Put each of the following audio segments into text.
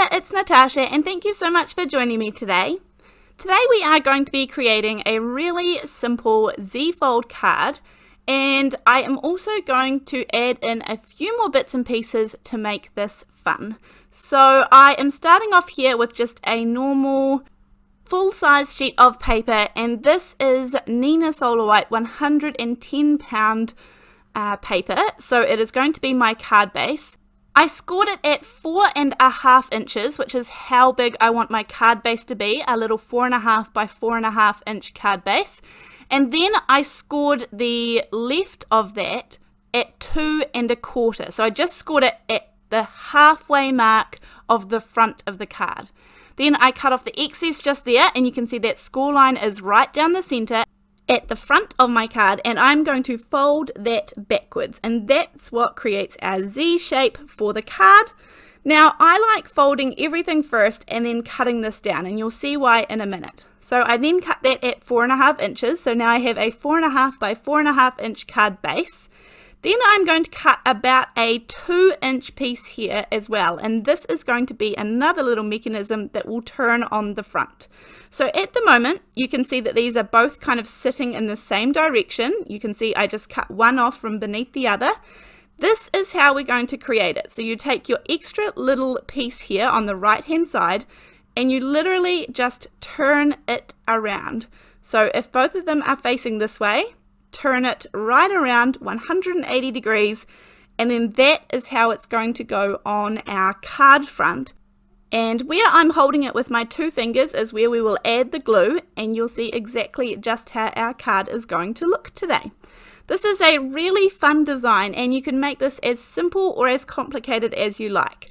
there, it's Natasha and thank you so much for joining me today. Today we are going to be creating a really simple Z-fold card, and I am also going to add in a few more bits and pieces to make this fun. So I am starting off here with just a normal full-size sheet of paper, and this is Nina Solar White 110 pound paper, so it is going to be my card base. I scored it at 4.5 inches, which is how big I want my card base to be, a little 4.5 by 4.5 inch card base. And then I scored the left of that at 2.25. So I just scored it at the halfway mark of the front of the card. Then I cut off the excess just there, and you can see that score line is right down the center at the front of my card, and I'm going to fold that backwards, and that's what creates our Z shape for the card. Now I like folding everything first and then cutting this down, and you'll see why in a minute. So I then cut that at 4.5 inches, so now I have a 4.5 by 4.5 inch card base. Then I'm going to cut about a 2-inch piece here as well, and this is going to be another little mechanism that will turn on the front. So at the moment you can see that these are both kind of sitting in the same direction. You can see I just cut one off from beneath the other. This is how we're going to create it. So you take your extra little piece here on the right hand side and you literally just turn it around. So if both of them are facing this way, turn it right around 180 degrees, and then that is how it's going to go on our card front. And where I'm holding it with my 2 fingers is where we will add the glue, and you'll see exactly just how our card is going to look today. This is a really fun design, and you can make this as simple or as complicated as you like.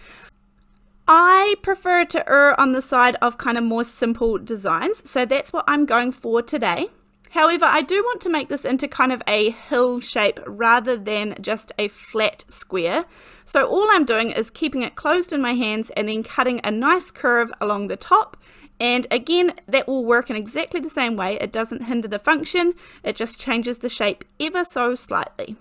I prefer to err on the side of kind of more simple designs, so that's what I'm going for today. However, I do want to make this into kind of a hill shape rather than just a flat square. So all I'm doing is keeping it closed in my hands and then cutting a nice curve along the top. And again, that will work in exactly the same way. It doesn't hinder the function, it just changes the shape ever so slightly.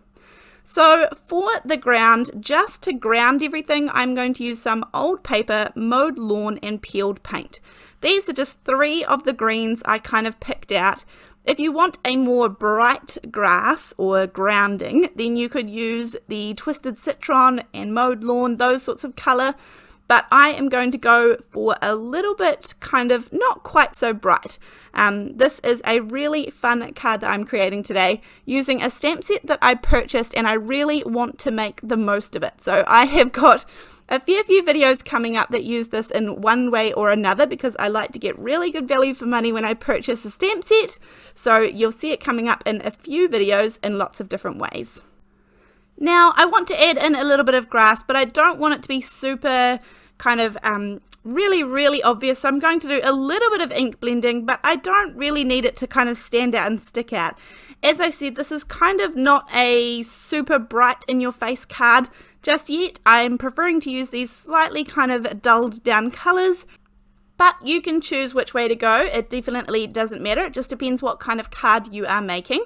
So for the ground, just to ground everything, I'm going to use some old paper, mowed lawn and peeled paint. These are just 3 of the greens I kind of picked out. If you want a more bright grass or grounding, then you could use the Twisted Citron and Mowed Lawn, those sorts of colour. But I am going to go for a little bit kind of not quite so bright. This is a really fun card that I'm creating today using a stamp set that I purchased, and I really want to make the most of it. So I have got a fair few videos coming up that use this in one way or another, because I like to get really good value for money when I purchase a stamp set. So you'll see it coming up in a few videos in lots of different ways. Now I want to add in a little bit of grass, but I don't want it to be super kind of really obvious. So I'm going to do a little bit of ink blending, but I don't really need it to kind of stand out and stick out. As I said, this is kind of not a super bright in your face card just yet. I'm preferring to use these slightly kind of dulled down colors, but you can choose which way to go. It definitely doesn't matter. It just depends what kind of card you are making.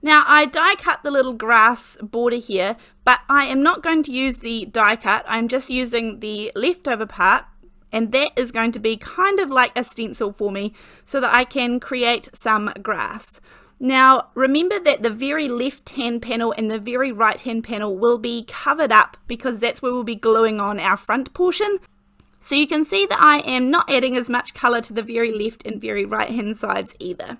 Now I die cut the little grass border here, but I am not going to use the die cut. I'm just using the leftover part, and that is going to be kind of like a stencil for me so that I can create some grass. Now remember that the very left hand panel and the very right hand panel will be covered up, because that's where we'll be gluing on our front portion. So you can see that I am not adding as much colour to the very left and very right hand sides either.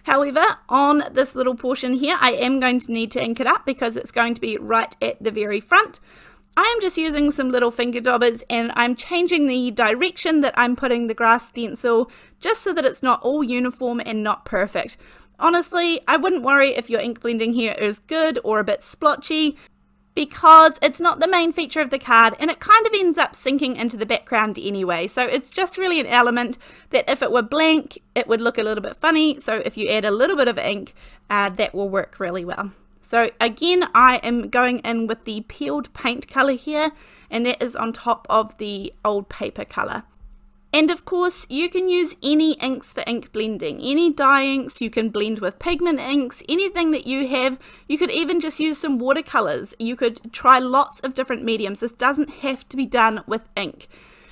However, on this little portion here, I am going to need to ink it up because it's going to be right at the very front. I am just using some little finger daubers, and I'm changing the direction that I'm putting the grass stencil just so that it's not all uniform and not perfect. Honestly, I wouldn't worry if your ink blending here is good or a bit splotchy, because it's not the main feature of the card and it kind of ends up sinking into the background anyway. So it's just really an element that if it were blank, it would look a little bit funny. So if you add a little bit of ink, that will work really well. So again, I am going in with the peeled paint color here, and that is on top of the old paper color. And of course, you can use any inks for ink blending, any dye inks. You can blend with pigment inks, anything that you have. You could even just use some watercolors. You could try lots of different mediums. This doesn't have to be done with ink.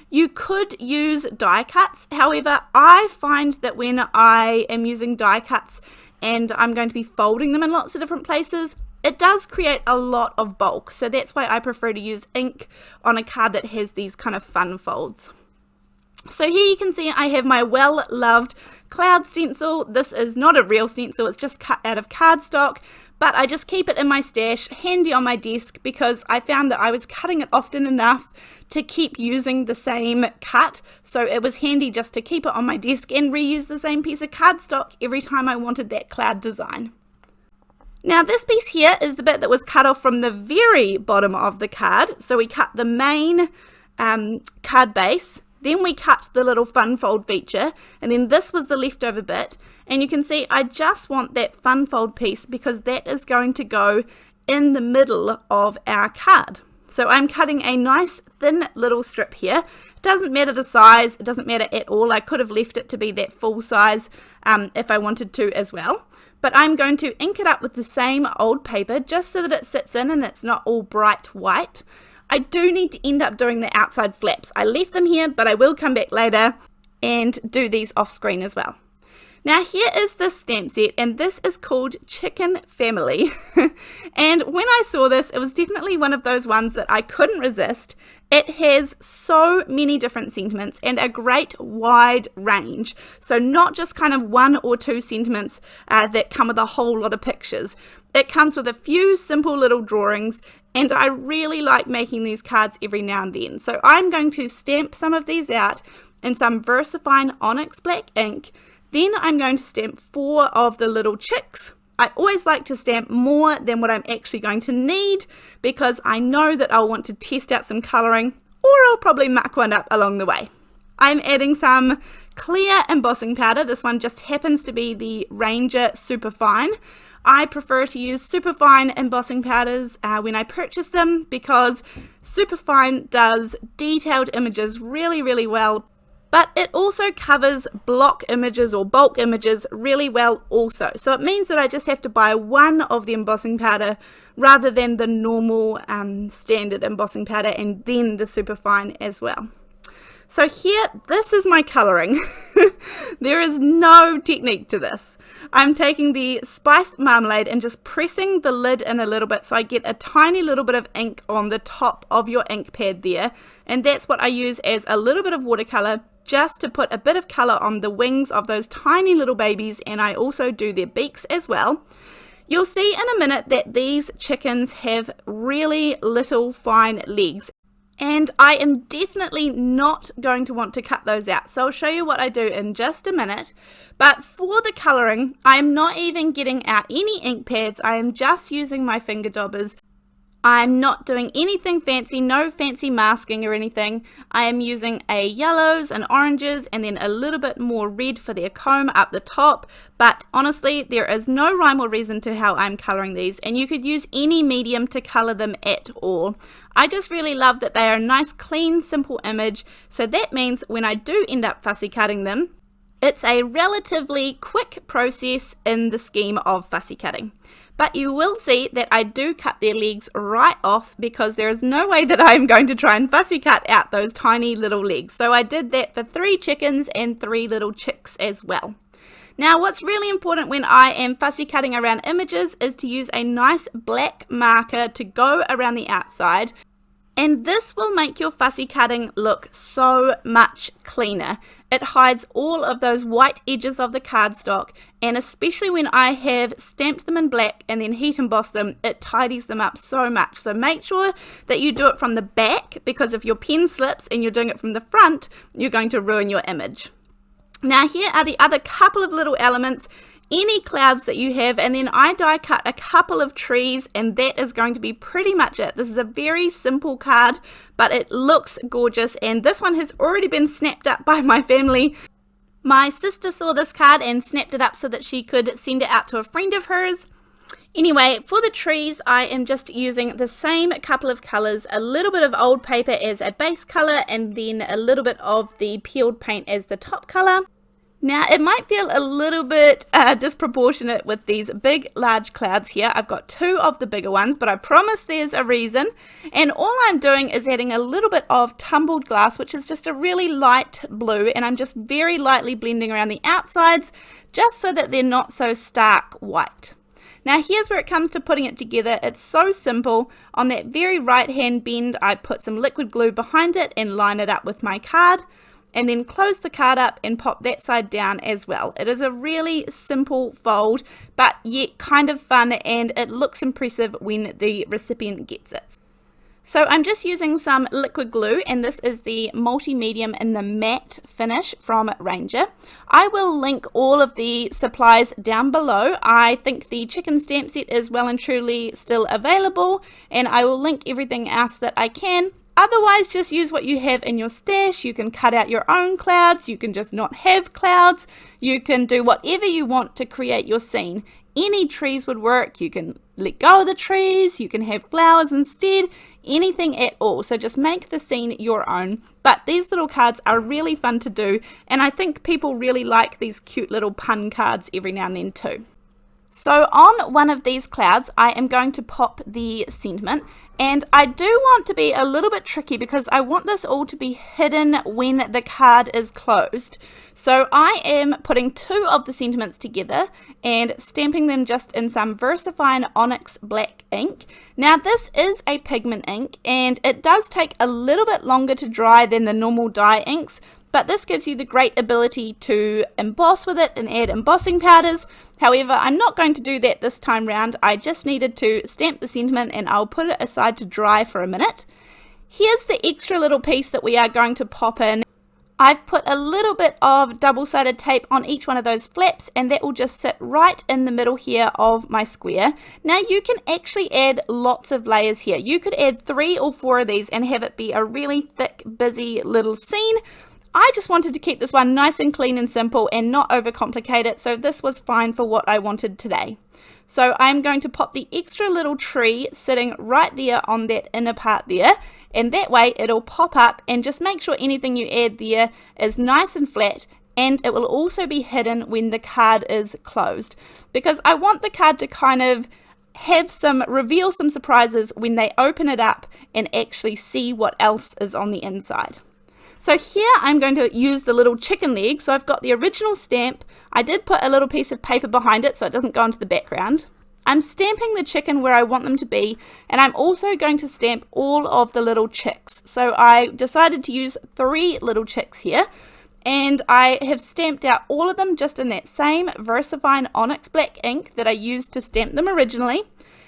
You could use die cuts, however, I find that when I am using die cuts and I'm going to be folding them in lots of different places, it does create a lot of bulk, so that's why I prefer to use ink on a card that has these kind of fun folds. So here you can see I have my well-loved cloud stencil. This is not a real stencil, it's just cut out of cardstock, but I just keep it in my stash, handy on my desk, because I found that I was cutting it often enough to keep using the same cut, so it was handy just to keep it on my desk and reuse the same piece of cardstock every time I wanted that cloud design. Now this piece here is the bit that was cut off from the very bottom of the card, so we cut the main card base. Then we cut the little fun fold feature, and then this was the leftover bit, and you can see I just want that fun fold piece because that is going to go in the middle of our card. So I'm cutting a nice thin little strip here. It doesn't matter the size, it doesn't matter at all. I could have left it to be that full size if I wanted to as well. But I'm going to ink it up with the same old paper just so that it sits in and it's not all bright white. I do need to end up doing the outside flaps. I left them here, but I will come back later and do these off screen as well. Now here is the stamp set, and this is called Chicken Family. And when I saw this, it was definitely one of those ones that I couldn't resist. It has so many different sentiments and a great wide range. So not just kind of 1 or 2 sentiments that come with a whole lot of pictures. It comes with a few simple little drawings, and I really like making these cards every now and then. So I'm going to stamp some of these out in some VersaFine Onyx black ink. Then I'm going to stamp 4 of the little chicks. I always like to stamp more than what I'm actually going to need because I know that I'll want to test out some colouring, or I'll probably muck one up along the way. I'm adding some clear embossing powder. This one just happens to be the Ranger Superfine. I prefer to use Superfine embossing powders when I purchase them because Superfine does detailed images really, really well. But it also covers block images or bulk images really well also. So it means that I just have to buy 1 of the embossing powder rather than the normal standard embossing powder and then the Superfine as well. So here, this is my colouring. There is no technique to this. I'm taking the spiced marmalade and just pressing the lid in a little bit so I get a tiny little bit of ink on the top of your ink pad there. And that's what I use as a little bit of watercolour, just to put a bit of colour on the wings of those tiny little babies, and I also do their beaks as well. You'll see in a minute that these chickens have really little fine legs, and I am definitely not going to want to cut those out, so I'll show you what I do in just a minute. But for the colouring, I am not even getting out any ink pads, I am just using my finger daubers. I'm not doing anything fancy, no fancy masking or anything. I am using a yellows and oranges and then a little bit more red for their comb up the top. But honestly, there is no rhyme or reason to how I'm colouring these, and you could use any medium to colour them at all. I just really love that they are a nice, clean, simple image. So that means when I do end up fussy cutting them, it's a relatively quick process in the scheme of fussy cutting. But you will see that I do cut their legs right off because there is no way that I'm going to try and fussy cut out those tiny little legs. So I did that for 3 chickens and 3 little chicks as well. Now what's really important when I am fussy cutting around images is to use a nice black marker to go around the outside. And this will make your fussy cutting look so much cleaner. It hides all of those white edges of the cardstock, and especially when I have stamped them in black and then heat embossed them, it tidies them up so much. So make sure that you do it from the back, because if your pen slips and you're doing it from the front, you're going to ruin your image. Now here are the other couple of little elements. Any clouds that you have, and then I die cut a couple of trees, and that is going to be pretty much it. This is a very simple card, but it looks gorgeous, and this one has already been snapped up by my family. My sister saw this card and snapped it up so that she could send it out to a friend of hers. Anyway, for the trees, I am just using the same couple of colours, a little bit of old paper as a base colour, and then a little bit of the peeled paint as the top colour. Now, it might feel a little bit disproportionate with these big, large clouds here. I've got two of the bigger ones, but I promise there's a reason. And all I'm doing is adding a little bit of tumbled glass, which is just a really light blue, and I'm just very lightly blending around the outsides, just so that they're not so stark white. Now, here's where it comes to putting it together. It's so simple. On that very right-hand bend, I put some liquid glue behind it and line it up with my card, and then close the card up and pop that side down as well. It is a really simple fold, but yet kind of fun, and it looks impressive when the recipient gets it. So I'm just using some liquid glue, and this is the multi-medium in the matte finish from Ranger. I will link all of the supplies down below. I think the chicken stamp set is well and truly still available, and I will link everything else that I can. Otherwise, just use what you have in your stash. You can cut out your own clouds. You can just not have clouds. You can do whatever you want to create your scene. Any trees would work. You can let go of the trees. You can have flowers instead. Anything at all. So just make the scene your own. But these little cards are really fun to do. And I think people really like these cute little pun cards every now and then too. So on one of these clouds, I am going to pop the sentiment, and I do want to be a little bit tricky because I want this all to be hidden when the card is closed. So I am putting two of the sentiments together and stamping them just in some VersaFine Onyx black ink. Now this is a pigment ink, and it does take a little bit longer to dry than the normal dye inks, but this gives you the great ability to emboss with it and add embossing powders. However, I'm not going to do that this time round. I just needed to stamp the sentiment, and I'll put it aside to dry for a minute. Here's the extra little piece that we are going to pop in. I've put a little bit of double-sided tape on each one of those flaps, and that will just sit right in the middle here of my square. Now you can actually add lots of layers here. You could add 3 or 4 of these and have it be a really thick, busy little scene. I just wanted to keep this one nice and clean and simple and not overcomplicate it, so this was fine for what I wanted today. So I'm going to pop the extra little tree sitting right there on that inner part there, and that way it'll pop up, and just make sure anything you add there is nice and flat, and it will also be hidden when the card is closed, because I want the card to kind of reveal some surprises when they open it up and actually see what else is on the inside. So here I'm going to use the little chicken leg. So I've got the original stamp. I did put a little piece of paper behind it so it doesn't go into the background. I'm stamping the chicken where I want them to be, and I'm also going to stamp all of the little chicks. So I decided to use 3 little chicks here, and I have stamped out all of them just in that same VersaFine Onyx black ink that I used to stamp them originally.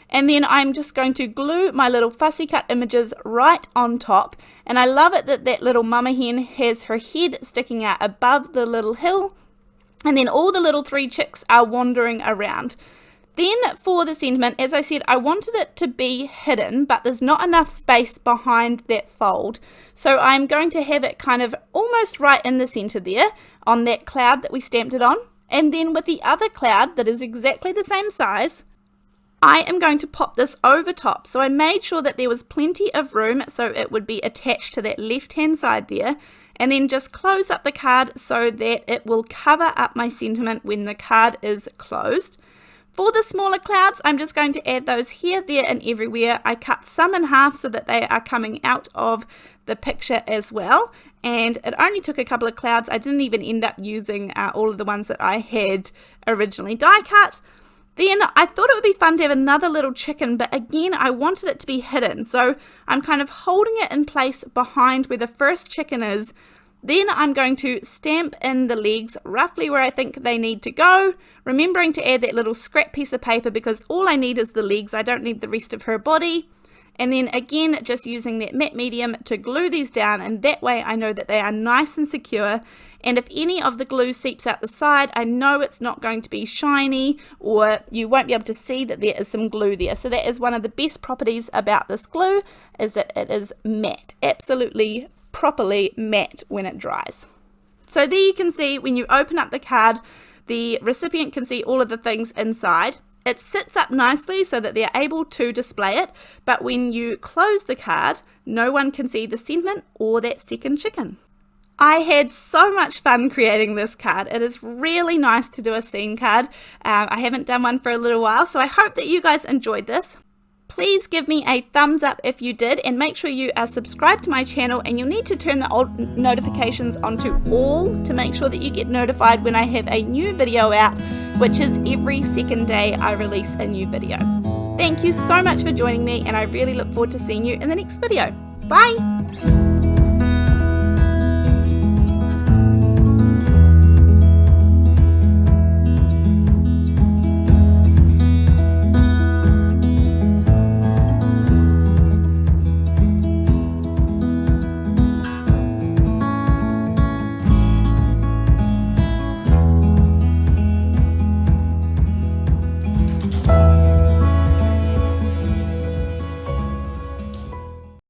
And then I'm just going to glue my little fussy cut images right on top. And I love it that that little mama hen has her head sticking out above the little hill. And then all the little 3 chicks are wandering around. Then for the sentiment, as I said, I wanted it to be hidden, but there's not enough space behind that fold. So I'm going to have it kind of almost right in the center there on that cloud that we stamped it on. And then with the other cloud that is exactly the same size, I am going to pop this over top. So I made sure that there was plenty of room so it would be attached to that left hand side there, and then just close up the card so that it will cover up my sentiment when the card is closed. For the smaller clouds, I'm just going to add those here, there and everywhere. I cut some in half so that they are coming out of the picture as well, and it only took a couple of clouds. I didn't even end up using all of the ones that I had originally die cut. Then I thought it would be fun to have another little chicken, but again, I wanted it to be hidden. So I'm kind of holding it in place behind where the first chicken is. Then I'm going to stamp in the legs roughly where I think they need to go, remembering to add that little scrap piece of paper because all I need is the legs. I don't need the rest of her body. And then again, just using that matte medium to glue these down, and that way I know that they are nice and secure. And if any of the glue seeps out the side, I know it's not going to be shiny, or you won't be able to see that there is some glue there. So that is one of the best properties about this glue, is that it is matte, absolutely properly matte when it dries. So there you can see when you open up the card, the recipient can see all of the things inside. It sits up nicely so that they're able to display it, but when you close the card, no one can see the sentiment or that second chicken. I had so much fun creating this card. It is really nice to do a scene card. I haven't done one for a little while, so I hope that you guys enjoyed this. Please give me a thumbs up if you did, and make sure you are subscribed to my channel, and you'll need to turn the notifications onto all to make sure that you get notified when I have a new video out, which is every second day I release a new video. Thank you so much for joining me, and I really look forward to seeing you in the next video. Bye!